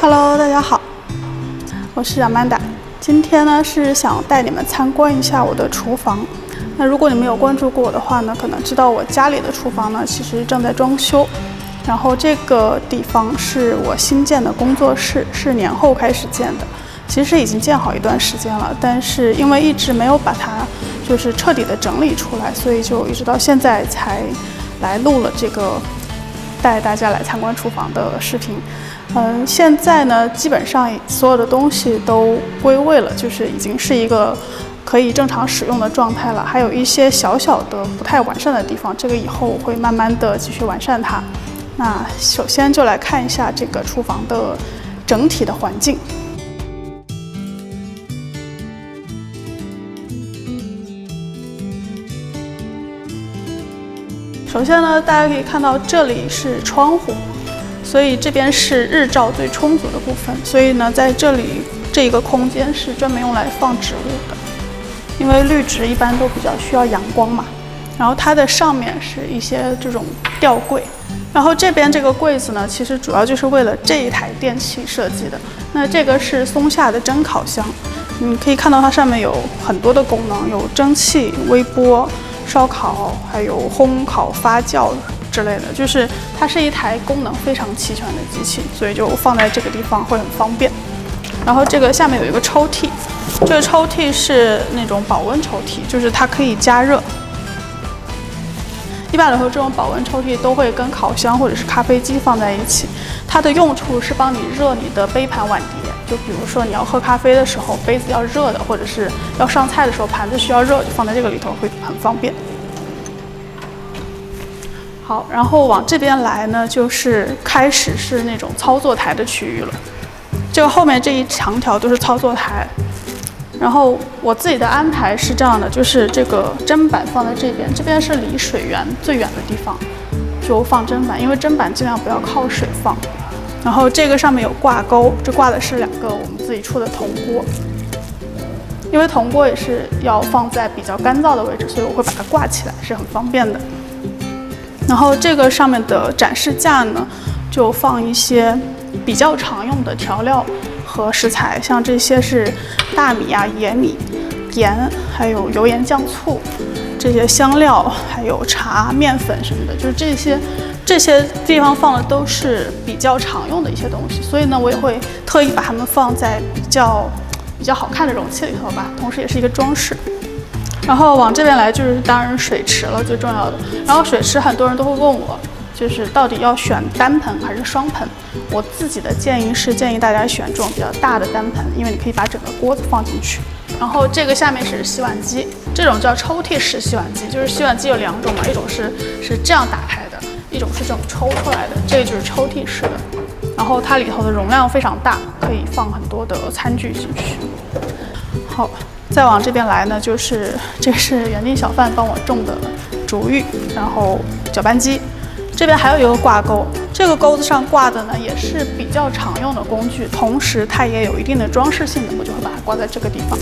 Hello， 大家好，我是 Amanda。今天呢是想带你们参观一下我的厨房。那如果你们有关注过我的话呢，可能知道我家里的厨房呢其实正在装修。然后这个地方是我新建的工作室，是年后开始建的。其实已经建好一段时间了，但是因为一直没有把它就是彻底的整理出来，所以就一直到现在才来录了这个带大家来参观厨房的视频。现在呢，基本上所有的东西都归位了，就是已经是一个可以正常使用的状态了。还有一些小小的不太完善的地方，这个以后我会慢慢的继续完善它。那首先就来看一下这个厨房的整体的环境。首先呢，大家可以看到这里是窗户，所以这边是日照最充足的部分。所以呢，在这里这个空间是专门用来放植物的，因为绿植一般都比较需要阳光嘛。然后它的上面是一些这种吊柜，然后这边这个柜子呢，其实主要就是为了这一台电器设计的。那这个是松下的蒸烤箱，你可以看到它上面有很多的功能，有蒸汽、微波、烧烤，还有烘烤、发酵之类的，就是它是一台功能非常齐全的机器，所以就放在这个地方会很方便。然后这个下面有一个抽屉，这个抽屉是那种保温抽屉，就是它可以加热。一般来说，这种保温抽屉都会跟烤箱或者是咖啡机放在一起，它的用处是帮你热你的杯盘碗碟。就比如说你要喝咖啡的时候，杯子要热的，或者是要上菜的时候，盘子需要热，就放在这个里头会很方便。好，然后往这边来呢，就是开始是那种操作台的区域了。这个后面这一长条都是操作台。然后我自己的安排是这样的，就是这个砧板放在这边，这边是离水源最远的地方，就放砧板，因为砧板尽量不要靠水放。然后这个上面有挂钩，这挂的是2个我们自己出的铜锅，因为铜锅也是要放在比较干燥的位置，所以我会把它挂起来，是很方便的。然后这个上面的展示架呢，就放一些比较常用的调料和食材，像这些是大米啊、野米、盐，还有油盐酱醋，这些香料，还有茶、面粉什么的，就是这些地方放的都是比较常用的一些东西，所以呢，我也会特意把它们放在比较好看的容器里头吧，同时也是一个装饰。然后往这边来就是当然水池了，最重要的。然后水池很多人都会问我，就是到底要选单盆还是双盆？我自己的建议是建议大家选这种比较大的单盆，因为你可以把整个锅子放进去。然后这个下面是洗碗机，这种叫抽屉式洗碗机，就是洗碗机有2种嘛，一种是这样打开的，一种是这种抽出来的，这个就是抽屉式的。然后它里头的容量非常大，可以放很多的餐具进去。好，再往这边来呢，这是园丁小贩帮我种的竹芋，然后搅拌机。这边还有一个挂钩，这个钩子上挂的呢也是比较常用的工具，同时它也有一定的装饰性的，我就会把它挂在这个地方。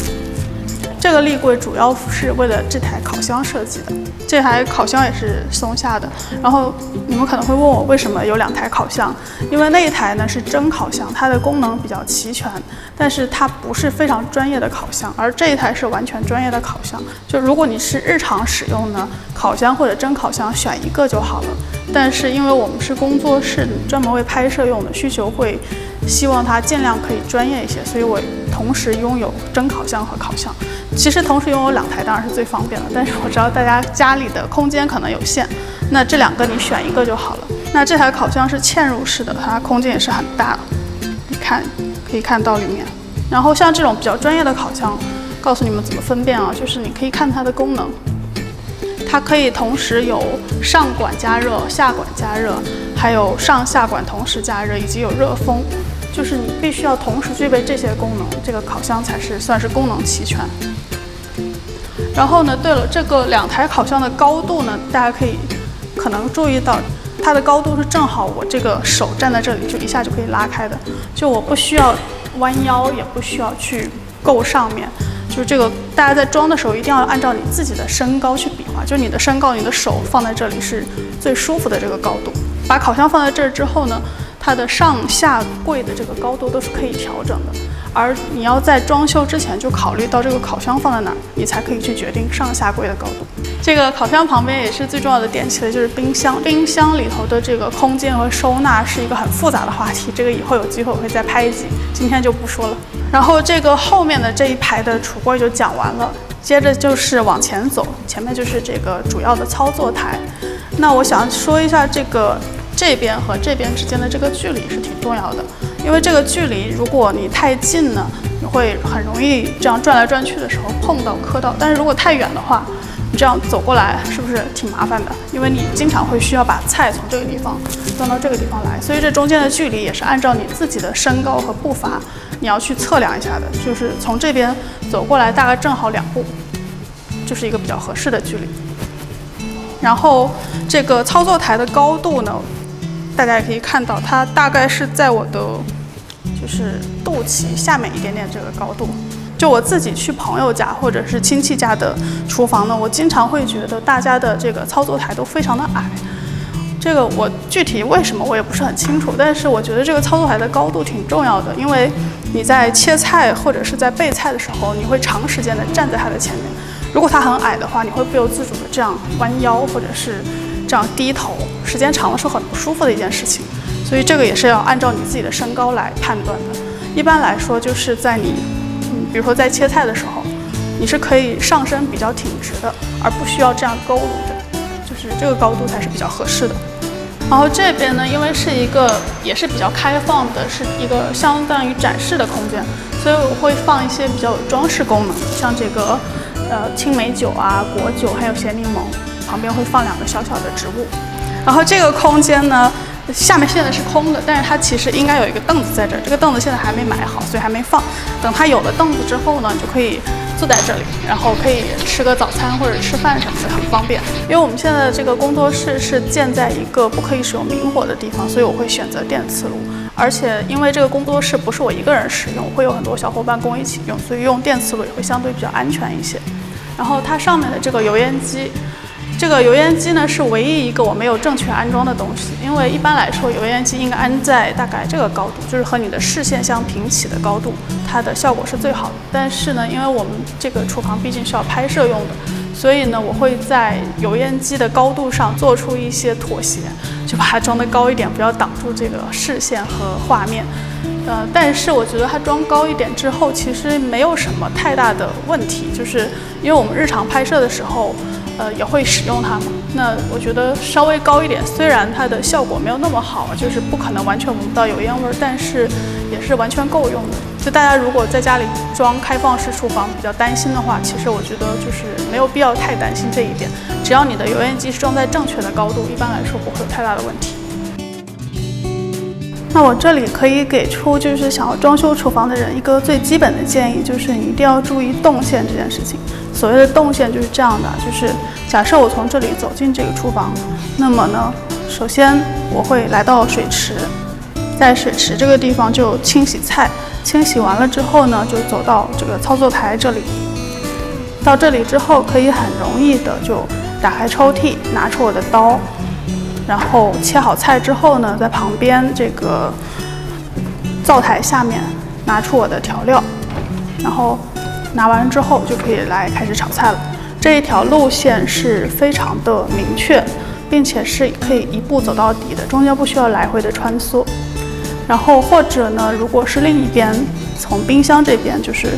这个立柜主要是为了这台烤箱设计的，这台烤箱也是松下的。然后你们可能会问我为什么有2台烤箱，因为那一台呢是蒸烤箱，它的功能比较齐全，但是它不是非常专业的烤箱，而这一台是完全专业的烤箱。就如果你是日常使用呢，烤箱或者蒸烤箱选一个就好了。但是因为我们是工作室，专门为拍摄用的，需求会希望它尽量可以专业一些，所以我同时拥有蒸烤箱和烤箱。其实同时拥有2台当然是最方便的，但是我知道大家家里的空间可能有限，那这2个你选一个就好了。那这台烤箱是嵌入式的，它空间也是很大，你看可以看到里面。然后像这种比较专业的烤箱，告诉你们怎么分辨啊，就是你可以看它的功能，它可以同时有上管加热、下管加热，还有上下管同时加热，以及有热风。就是你必须要同时具备这些功能，这个烤箱才是算是功能齐全。然后呢，对了，这个2台烤箱的高度呢，大家可能注意到，它的高度是正好我这个手站在这里，就一下就可以拉开的，就我不需要弯腰，也不需要去够上面。就是这个，大家在装的时候一定要按照你自己的身高去比划，就你的身高，你的手放在这里是最舒服的这个高度。把烤箱放在这儿之后呢，它的上下柜的这个高度都是可以调整的，而你要在装修之前就考虑到这个烤箱放在哪儿，你才可以去决定上下柜的高度。这个烤箱旁边也是最重要的点起来，就是冰箱。冰箱里头的这个空间和收纳是一个很复杂的话题，这个以后有机会我会再拍一集，今天就不说了。然后这个后面的这一排的橱柜就讲完了，接着就是往前走，前面就是这个主要的操作台。那我想说一下这边和这边之间的这个距离是挺重要的，因为这个距离如果你太近呢，你会很容易这样转来转去的时候碰到磕到，但是如果太远的话，你这样走过来是不是挺麻烦的？因为你经常会需要把菜从这个地方端到这个地方来，所以这中间的距离也是按照你自己的身高和步伐你要去测量一下的，就是从这边走过来大概正好2步，就是一个比较合适的距离。然后这个操作台的高度呢，大家也可以看到，它大概是在我的就是肚脐下面一点点这个高度。就我自己去朋友家或者是亲戚家的厨房呢，我经常会觉得大家的这个操作台都非常的矮。这个我具体为什么我也不是很清楚，但是我觉得这个操作台的高度挺重要的，因为你在切菜或者是在备菜的时候，你会长时间的站在它的前面。如果它很矮的话，你会不由自主的这样弯腰或者是这样低头，时间长了是很不舒服的一件事情。所以这个也是要按照你自己的身高来判断的。一般来说，就是在你比如说在切菜的时候，你是可以上身比较挺直的，而不需要这样佝偻着，就是这个高度才是比较合适的。然后这边呢，因为是一个也是比较开放的，是一个相当于展示的空间，所以我会放一些比较有装饰功能，像这个青梅酒啊、果酒，还有咸柠檬，旁边会放2个小小的植物。然后这个空间呢，下面现在是空的，但是它其实应该有一个凳子在这儿，这个凳子现在还没买好，所以还没放。等它有了凳子之后呢，你就可以坐在这里，然后可以吃个早餐或者吃饭什么的，很方便。因为我们现在的这个工作室是建在一个不可以使用明火的地方，所以我会选择电磁炉。而且因为这个工作室不是我一个人使用，会有很多小伙伴跟我一起用，所以用电磁炉也会相对比较安全一些。然后它上面的这个油烟机，这个油烟机呢是唯一一个我没有正确安装的东西，因为一般来说油烟机应该安在大概这个高度，就是和你的视线相平齐的高度，它的效果是最好的。但是呢，因为我们这个厨房毕竟是要拍摄用的，所以呢，我会在油烟机的高度上做出一些妥协，就把它装得高一点，不要挡住这个视线和画面。但是我觉得它装高一点之后，其实没有什么太大的问题，就是因为我们日常拍摄的时候，也会使用它嘛。那我觉得稍微高一点，虽然它的效果没有那么好，就是不可能完全闻不到油烟味儿，但是也是完全够用的。就大家如果在家里装开放式厨房比较担心的话，其实我觉得就是没有必要太担心这一点。只要你的油烟机是装在正确的高度，一般来说不会有太大的问题。那我这里可以给出就是想要装修厨房的人一个最基本的建议，就是你一定要注意动线这件事情。所谓的动线就是这样的，就是假设我从这里走进这个厨房，那么呢，首先我会来到水池，在水池这个地方就清洗菜，清洗完了之后呢，就走到这个操作台这里。到这里之后，可以很容易的就打开抽屉，拿出我的刀。然后切好菜之后呢，在旁边这个灶台下面拿出我的调料，然后拿完之后就可以来开始炒菜了。这一条路线是非常的明确，并且是可以一步走到底的，中间不需要来回的穿梭。然后或者呢，如果是另一边，从冰箱这边，就是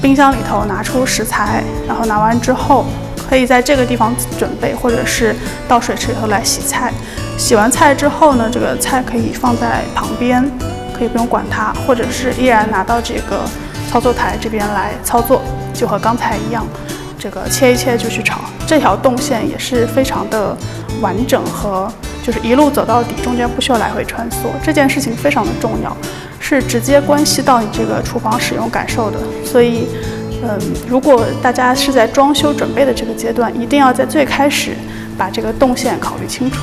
冰箱里头拿出食材，然后拿完之后可以在这个地方准备，或者是到水池里头来洗菜。洗完菜之后呢，这个菜可以放在旁边，可以不用管它，或者是依然拿到这个操作台这边来操作，就和刚才一样，这个切一切就去炒。这条动线也是非常的完整和就是一路走到底，中间不需要来回穿梭。这件事情非常的重要，是直接关系到你这个厨房使用感受的。所以如果大家是在装修准备的这个阶段，一定要在最开始把这个动线考虑清楚。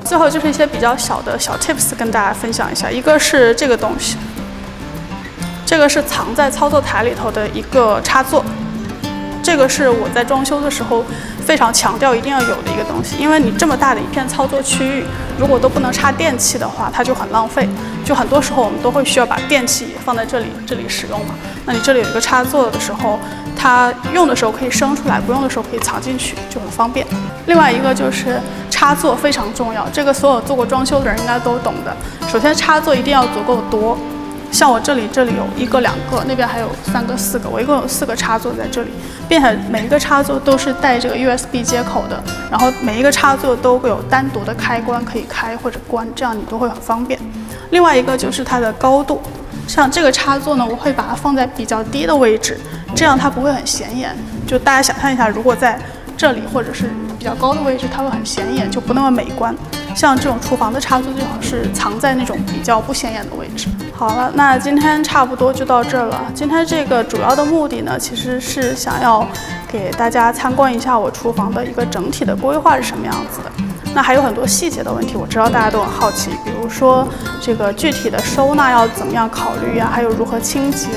最后就是一些比较小的小 tips 跟大家分享一下，一个是这个东西，这个是藏在操作台里头的一个插座，这个是我在装修的时候非常强调一定要有的一个东西，因为你这么大的一片操作区域，如果都不能插电器的话，它就很浪费。就很多时候我们都会需要把电器放在这里使用嘛。那你这里有一个插座的时候，它用的时候可以升出来，不用的时候可以藏进去，就很方便。另外一个就是插座非常重要，这个所有做过装修的人应该都懂的。首先插座一定要足够多。像我这里有1个、2个，那边还有3个、4个，我一共有4个插座在这里，并且每一个插座都是带这个 USB 接口的，然后每一个插座都会有单独的开关可以开或者关，这样你都会很方便。另外一个就是它的高度，像这个插座呢，我会把它放在比较低的位置，这样它不会很显眼。就大家想象一下，如果在这里或者是比较高的位置，它会很显眼，就不那么美观。像这种厨房的插座最好是藏在那种比较不显眼的位置。好了，那今天差不多就到这儿了。今天这个主要的目的呢，其实是想要给大家参观一下我厨房的一个整体的规划是什么样子的。那还有很多细节的问题，我知道大家都很好奇，比如说这个具体的收纳要怎么样考虑呀，还有如何清洁，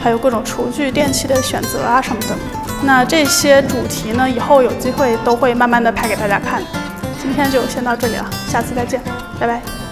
还有各种厨具电器的选择啊什么的。那这些主题呢，以后有机会都会慢慢的拍给大家看。今天就先到这里了，下次再见，拜拜。